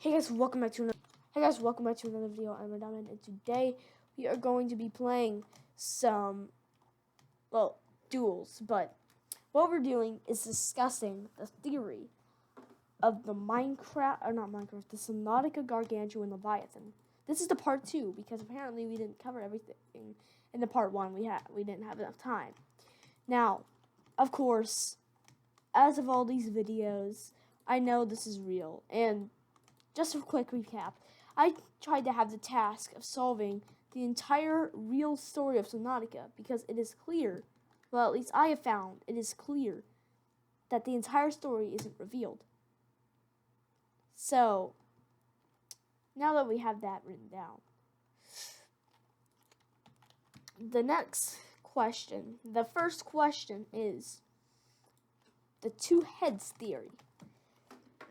Hey guys, welcome back to another video. I'm Adam, and today we are going to be playing some duels. But what we're doing is discussing the theory of the the Subnautica, Gargantuan, Leviathan. This is the part 2 because apparently we didn't cover everything in the part 1. We didn't have enough time. Now, of course, as of all these videos, I know this is real, and just a quick recap. I tried to have the task of solving the entire real story of Subnautica because it is clear, well, at least I have found, it is clear that the entire story isn't revealed. So, now that we have that written down, the first question is the two heads theory.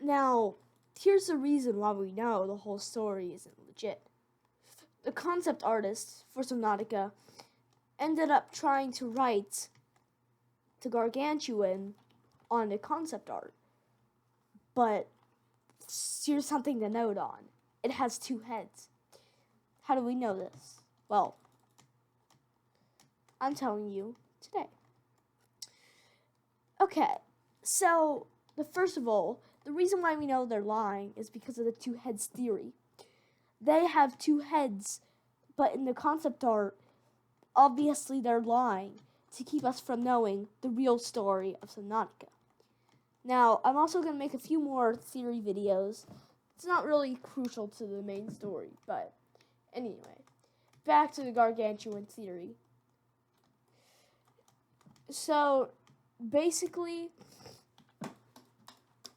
Now, here's the reason why we know the whole story isn't legit. The concept artist for Subnautica ended up trying to write the Gargantuan on the concept art. But here's something to note on. It has two heads. How do we know this? Well, I'm telling you today. Okay, so first of all, the reason why we know they're lying is because of the two heads theory. They have two heads, but in the concept art, obviously they're lying to keep us from knowing the real story of Subnautica. Now, I'm also going to make a few more theory videos. It's not really crucial to the main story, but anyway, back to the Gargantuan theory. So, basically,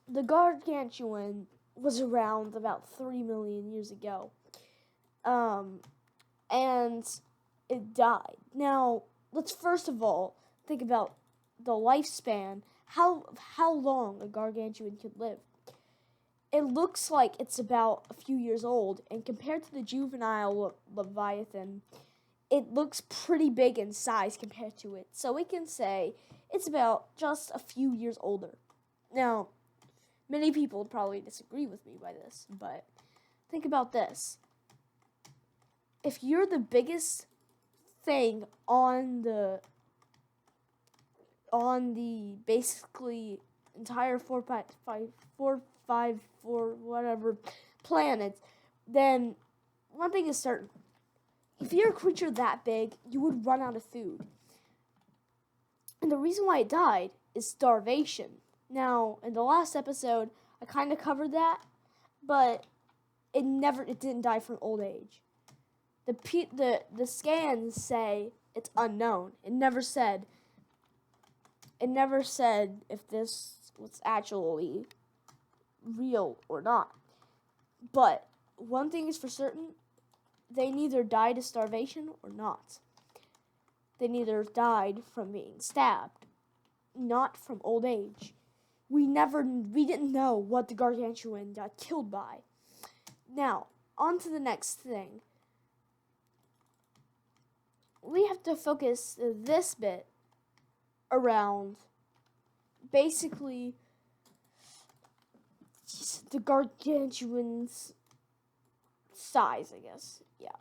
the Gargantuan was around about 3 million years ago, and it died. Now, let's first of all think about the lifespan, how long a Gargantuan could live. It looks like it's about a few years old, and compared to the juvenile Leviathan, it looks pretty big in size compared to it. So we can say it's about just a few years older. Now, many people would probably disagree with me by this, but think about this. If you're the biggest thing on the basically entire 454 whatever planets, then one thing is certain. If you're a creature that big, you would run out of food. And the reason why it died is starvation. Now, in the last episode, I kind of covered that, but it didn't die from old age. The scans say it's unknown. It never said if this was actually real or not. But one thing is for certain, they neither died of starvation or not. They neither died from being stabbed, not from old age. We didn't know what the Gargantuan got killed by. Now, on to the next thing. We have to focus this bit around basically the Gargantuan's size, I guess. Yeah.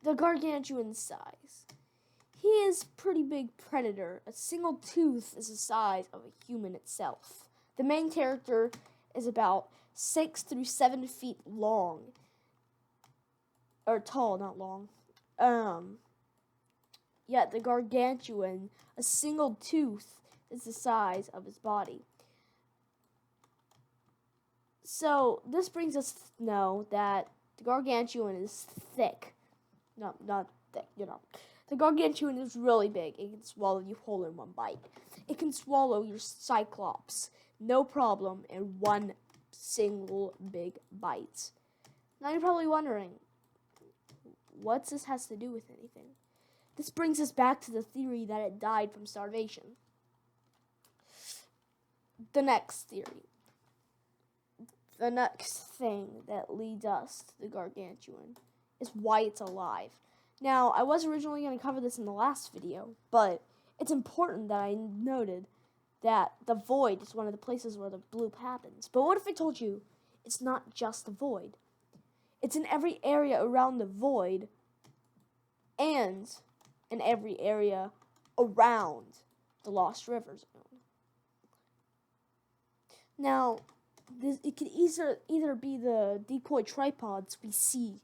The Gargantuan's size. He is a pretty big predator. A single tooth is the size of a human itself. The main character is about 6 through 7 feet long. Or tall, not long. Yet the Gargantuan, a single tooth is the size of his body. So, this brings us to know that the Gargantuan is thick. Not thick, The Gargantuan is really big. It can swallow you whole in one bite. It can swallow your Cyclops, no problem, in one single big bite. Now you're probably wondering, what this has to do with anything? This brings us back to the theory that it died from starvation. The next theory. The next thing that leads us to the Gargantuan is why it's alive. Now, I was originally going to cover this in the last video, but it's important that I noted that the void is one of the places where the bloop happens. But what if I told you it's not just the void. It's in every area around the void and in every area around the Lost River Zone. Now, it could either be the decoy tripods we see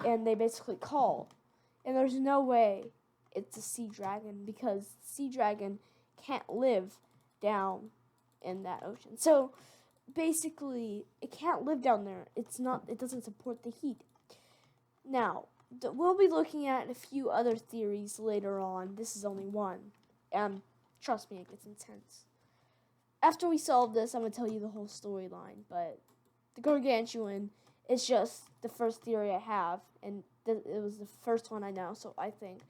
and they basically call. And there's no way it's a sea dragon because the sea dragon can't live down in that ocean. So basically, it can't live down there. It doesn't support the heat. Now, we'll be looking at a few other theories later on. This is only one. And trust me, it gets intense. After we solve this, I'm going to tell you the whole storyline. But the Gargantuan is just the first theory I have. And it was the first one I know. So I think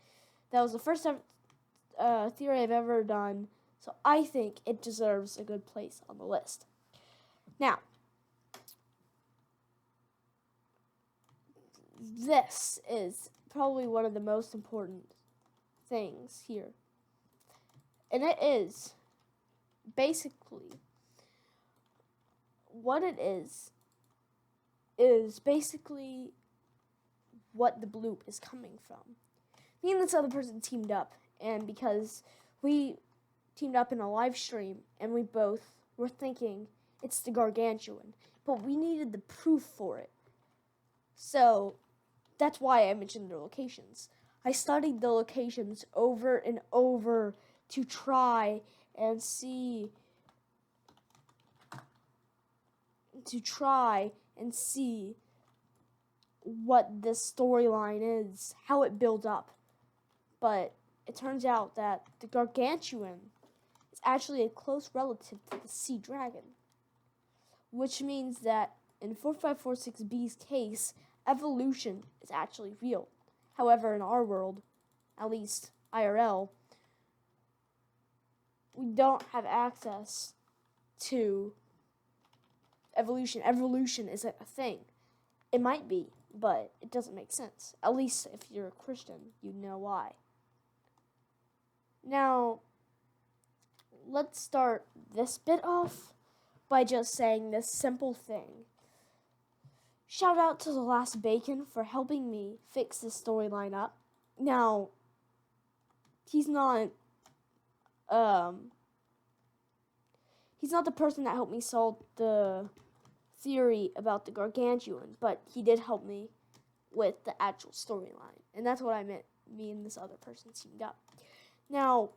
that was the first theory I've ever done. So I think it deserves a good place on the list. Now, this is probably one of the most important things here. And it is basically what it is basically what the bloop is coming from. Me and this other person teamed up, and because we teamed up in a live stream, and we both were thinking it's the Gargantuan, but we needed the proof for it. So that's why I mentioned the locations. I studied the locations over and over to try and see what this storyline is, how it builds up. But it turns out that the Gargantuan is actually a close relative to the sea dragon, which means that in 4546B's case, evolution is actually real. However, in our world, at least IRL, we don't have access to evolution. Evolution is a thing. It might be, but it doesn't make sense. At least if you're a Christian, you know why. Now, let's start this bit off by just saying this simple thing. Shout out to the Last Bacon for helping me fix this storyline up. Now, he's not the person that helped me solve the theory about the Gargantuan, but he did help me with the actual storyline. And that's what I meant. Me and this other person teamed up. Now,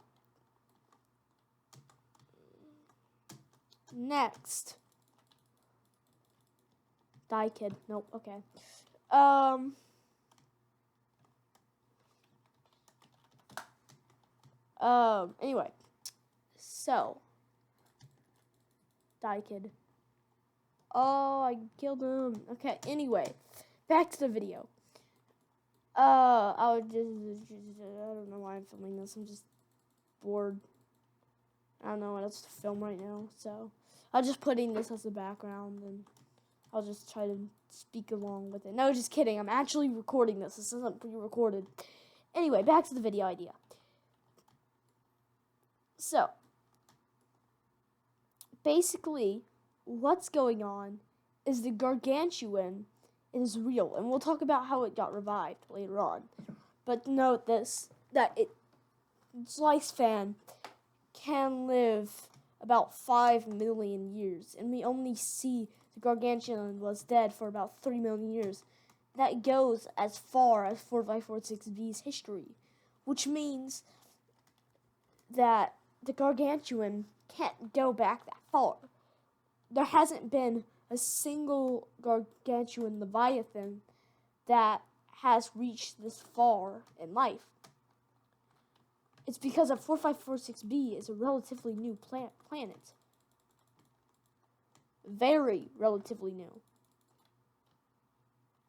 next. Die, kid. Nope, okay. Anyway. So. Die, kid. Oh, I killed him. Okay, anyway. Back to the video. I don't know why I'm filming this. I'm just bored. I don't know what else to film right now, so I'll just putting this as the background, and I'll just try to speak along with it. No, just kidding. I'm actually recording this. This isn't pre-recorded. Anyway, back to the video idea. So, basically, what's going on is the Gargantuan is real, and we'll talk about how it got revived later on. But note this, that its lifespan can live about 5 million years, and we only see the Gargantuan was dead for about 3 million years. That goes as far as 4546B's history, which means that the Gargantuan can't go back that far. There hasn't been a single Gargantuan Leviathan that has reached this far in life. It's because of 4546B is a relatively new planet. Very relatively new.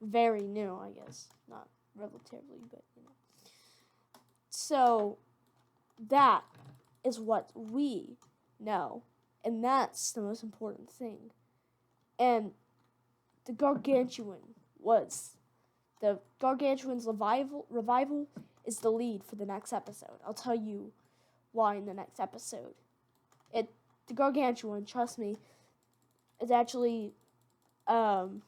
Very new, I guess. Not relatively, but you know. So, that is what we know. And that's the most important thing. And the Gargantuan's revival is the lead for the next episode. I'll tell you why in the next episode. The Gargantuan, trust me, is actually Um,